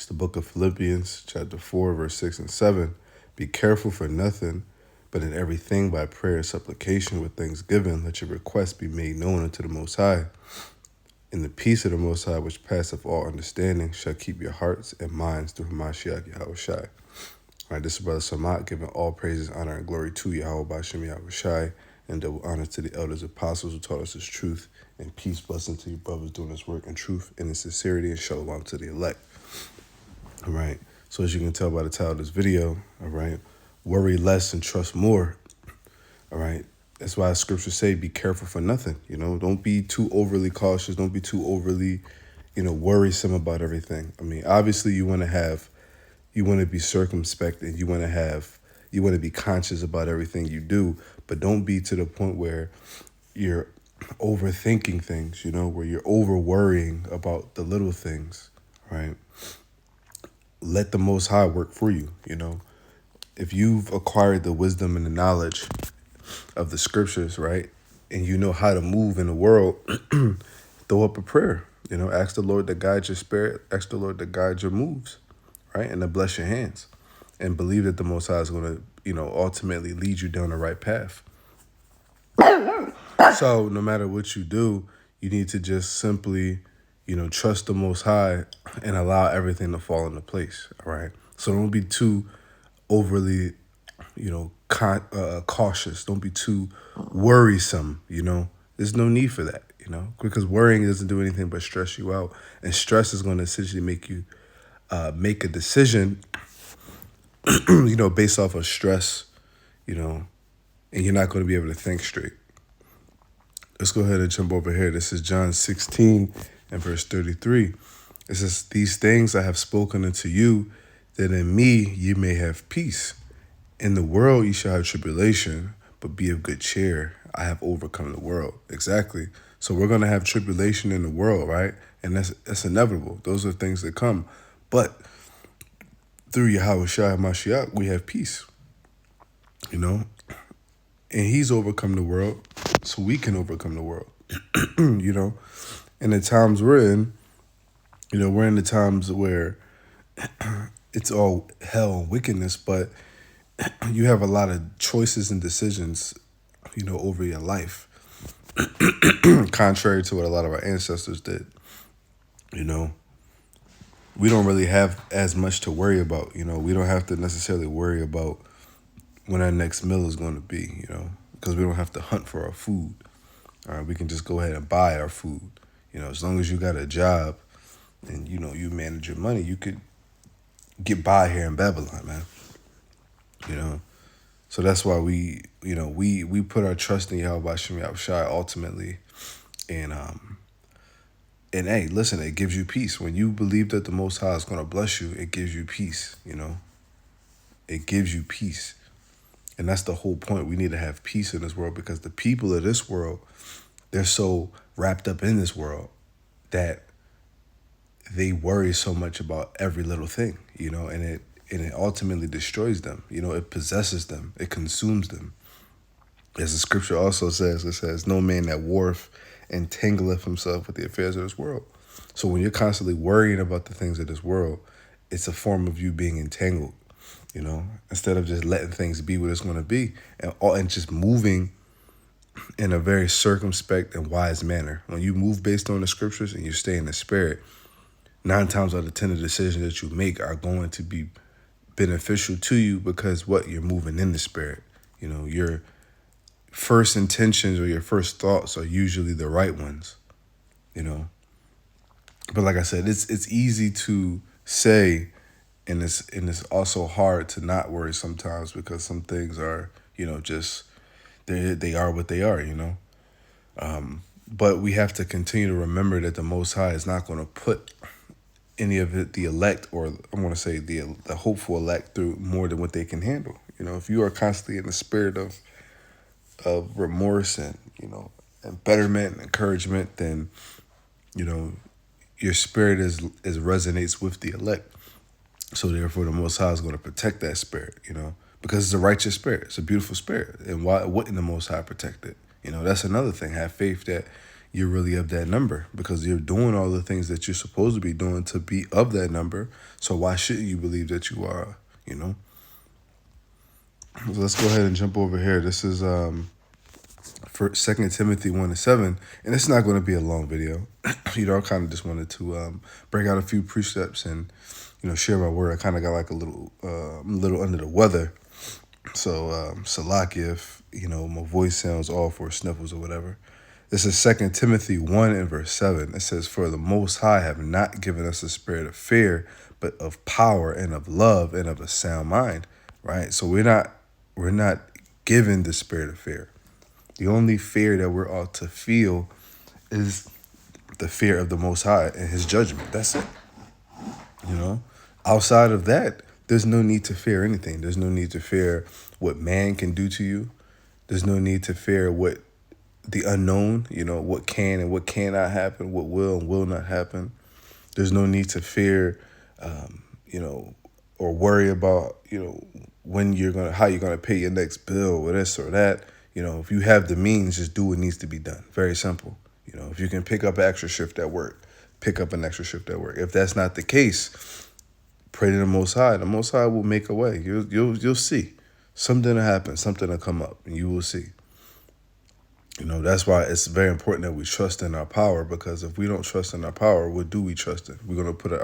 It's the book of Philippians, chapter 4, verse 6 and 7. Be careful for nothing, but in everything by prayer and supplication with thanksgiving, let your requests be made known unto the Most High. And the peace of the Most High, which passeth all understanding, shall keep your hearts and minds through Hamashiach Yahushai. All right, this is Brother Samat, giving all praises, honor, and glory to Yahweh Bashem Yahushai, and double honor to the elders apostles who taught us his truth, and peace, blessing to you brothers doing this work in truth and in sincerity, and shalom to the elect. All right, so as you can tell by the title of this video, all right, worry less and trust more. All right, that's why scriptures say be careful for nothing. Don't be too overly cautious. Don't be too overly, worrisome about everything. I mean, obviously you want to be circumspect, and you want to be conscious about everything you do, but don't be to the point where you're overthinking things, where you're over worrying about the little things, right? Let the Most High work for you, If you've acquired the wisdom and the knowledge of the scriptures, right, and you know how to move in the world, throw up a prayer, ask the Lord to guide your spirit, ask the Lord to guide your moves, right, and to bless your hands, and believe that the Most High is going to, ultimately lead you down the right path. So no matter what you do, you need to just simply, trust the Most High and allow everything to fall into place, all right? So don't be too overly, cautious. Don't be too worrisome, There's no need for that, because worrying doesn't do anything but stress you out. And stress is going to essentially make you make a decision, based off of stress, and you're not going to be able to think straight. Let's go ahead and jump over here. This is John 16 and verse 33. It says, these things I have spoken unto you, that in me ye may have peace. In the world ye shall have tribulation, but be of good cheer. I have overcome the world. Exactly. So we're going to have tribulation in the world, right? And that's inevitable. Those are things that come. But through Yahushua HaMashiach, we have peace, And he's overcome the world, so we can overcome the world, And the times we're in, we're in the times where it's all hell and wickedness, but you have a lot of choices and decisions, over your life, contrary to what a lot of our ancestors did. We don't really have as much to worry about. We don't have to necessarily worry about when our next meal is going to be, because we don't have to hunt for our food. All right, we can just go ahead and buy our food. As long as you got a job and, you manage your money, you could get by here in Babylon, man. So that's why we put our trust in Yahweh Bashem Yahushai ultimately. And hey, listen, it gives you peace. When you believe that the Most High is going to bless you, it gives you peace, It gives you peace. And that's the whole point. We need to have peace in this world, because the people of this world, they're so wrapped up in this world that they worry so much about every little thing, and it ultimately destroys them. It possesses them. It consumes them. As the scripture also says, it says, no man that warreth entangleth himself with the affairs of this world. So when you're constantly worrying about the things of this world, it's a form of you being entangled, instead of just letting things be what it's going to be, and just moving in a very circumspect and wise manner. When you move based on the scriptures and you stay in the spirit, 9 times out of 10 the decisions that you make are going to be beneficial to you, because you're moving in the spirit. Your first intentions or your first thoughts are usually the right ones, But like I said, it's easy to say, and it's also hard to not worry sometimes, because some things are, just they are what they are, But we have to continue to remember that the Most High is not going to put any of it, the elect, or I'm going to say the hopeful elect, through more than what they can handle. If you are constantly in the spirit of remorse and, and betterment and encouragement, then, your spirit resonates with the elect. So therefore, the Most High is going to protect that spirit, because it's a righteous spirit. It's a beautiful spirit. And why wouldn't the Most High protect it? That's another thing. Have faith that, you're really of that number, because you're doing all the things that you're supposed to be doing to be of that number. So why shouldn't you believe that you are, you know? So let's go ahead and jump over here. This is for 2 Timothy 1:7, and it's not going to be a long video. I kind of just wanted to bring out a few precepts and, share my word. I kind of got like a little under the weather. So, Salakia, if, my voice sounds off or sniffles or whatever. This is 2 Timothy 1 and verse 7. It says, "For the Most High have not given us a spirit of fear, but of power and of love and of a sound mind." Right? So we're not given the spirit of fear. The only fear that we're ought to feel is the fear of the Most High and his judgment. That's it. Outside of that, there's no need to fear anything. There's no need to fear what man can do to you. There's no need to fear what the unknown, what can and what cannot happen, what will and will not happen. There's no need to fear, or worry about, how you're gonna pay your next bill or this or that. If you have the means, just do what needs to be done. Very simple. If you can pick up an extra shift at work, pick up an extra shift at work. If that's not the case, pray to the Most High. The Most High will make a way. You'll see. Something will happen. Something will come up, and you will see. That's why it's very important that we trust in our power, because if we don't trust in our power, what do we trust in? Are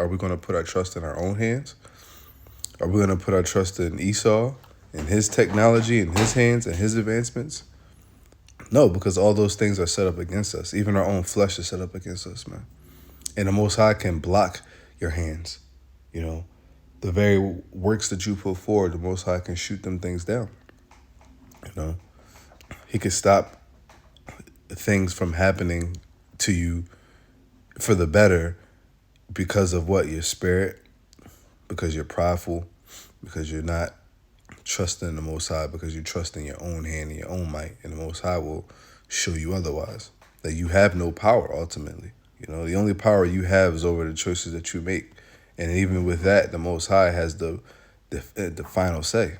we gonna put our trust in our own hands? Are we gonna put our trust in Esau and his technology and his hands and his advancements? No, because all those things are set up against us. Even our own flesh is set up against us, man. And the Most High can block your hands. The very works that you put forward, the Most High can shoot them things down. He can stop things from happening to you for the better because of what? Your spirit, because you're prideful, because you're not trusting the Most High, because you trust in your own hand and your own might, and the Most High will show you otherwise, that you have no power ultimately. The only power you have is over the choices that you make. And even with that, the Most High has the final say.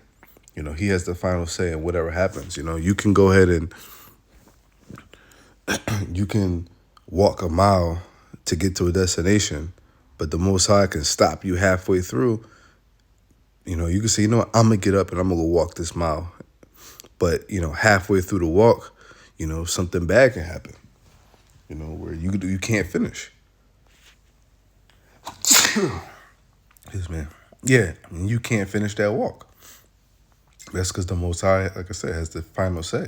He has the final say in whatever happens. You can go ahead and you can walk a mile to get to a destination, but the Most High can stop you halfway through. You can say, I'm going to get up and I'm going to go walk this mile. But, halfway through the walk, something bad can happen, where you can't finish. Yes, man. Yeah, and you can't finish that walk. That's because the Most High, like I said, has the final say.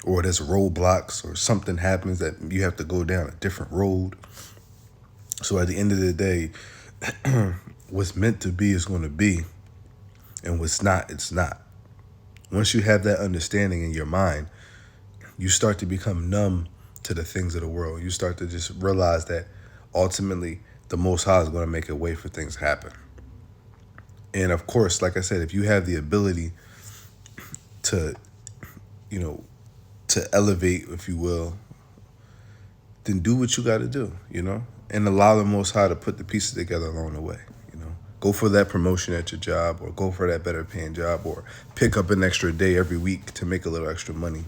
Or there's roadblocks or something happens that you have to go down a different road. So at the end of the day, what's meant to be is going to be, and what's not, it's not. Once you have that understanding in your mind, you start to become numb to the things of the world. You start to just realize that ultimately the Most High is going to make a way for things to happen. And of course, like I said, if you have the ability to, to elevate, if you will, then do what you got to do, and allow the Most High to put the pieces together along the way. Go for that promotion at your job, or go for that better paying job, or pick up an extra day every week to make a little extra money.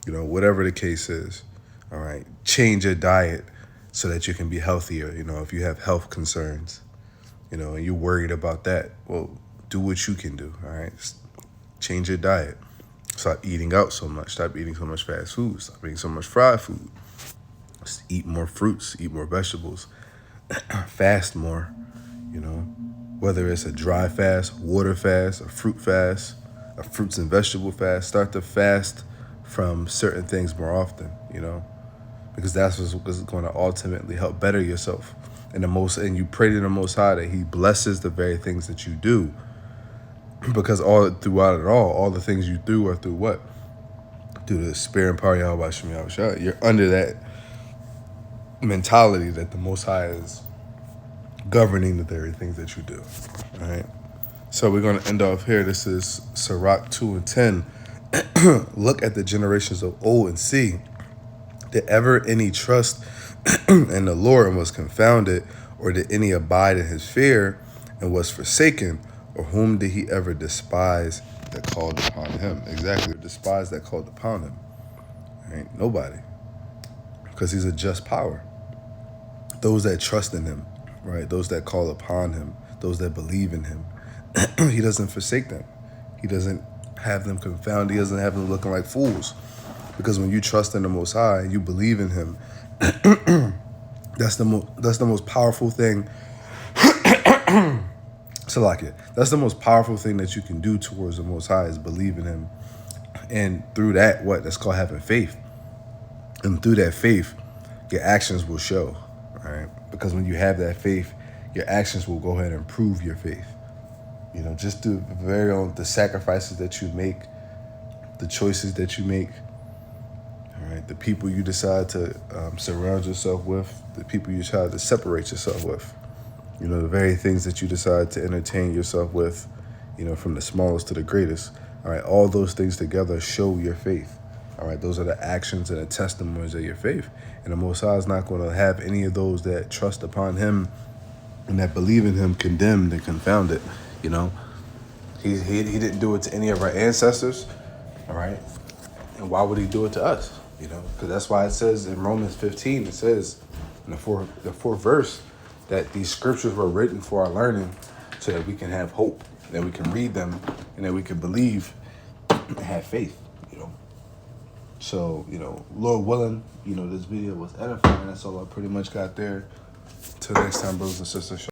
Whatever the case is, all right. Change your diet so that you can be healthier. If you have health concerns, and you're worried about that, well, do what you can do, all right? Change your diet. Stop eating out so much. Stop eating so much fast food. Stop eating so much fried food. Just eat more fruits. Eat more vegetables. Fast more, Whether it's a dry fast, water fast, a fruit fast, a fruits and vegetable fast. Start to fast from certain things more often, because that's what's going to ultimately help better yourself. And you pray to the Most High that He blesses the very things that you do, because throughout it all the things you do are through what? Through the spirit and power of Yahweh Shem Yahushua. You're under that mentality that the Most High is governing the very things that you do. All right. So we're going to end off here. This is Sirach 2 and 10. Look at the generations of old and see, did ever any trust in the Lord and was confounded, or did any abide in his fear and was forsaken, or whom did he ever despise that called upon him? Exactly, despise that called upon him. Right? Nobody. because he's a just power. Those that trust in him, right? Those that call upon him, those that believe in him, he doesn't forsake them. He doesn't have them confounded. He doesn't have them looking like fools. Because when you trust in the Most High, you believe in him, that's the most powerful thing. Salakia. That's the most powerful thing that you can do towards the Most High is believe in him. And through that, that's called having faith. And through that faith, your actions will show, right? Because when you have that faith, your actions will go ahead and prove your faith. Just through the sacrifices that you make, the choices that you make, all right, the people you decide to surround yourself with, the people you decide to separate yourself with, the very things that you decide to entertain yourself with, from the smallest to the greatest, all right, all those things together show your faith. All right, those are the actions and the testimonies of your faith. And the Most High is not going to have any of those that trust upon him and that believe in him condemned and confounded. He didn't do it to any of our ancestors, all right? And why would he do it to us? Because that's why it says in Romans 15, it says in the fourth verse that these scriptures were written for our learning so that we can have hope, that we can read them, and that we can believe and have faith. So, Lord willing, this video was edifying. That's all I pretty much got there. Till next time, brothers and sisters.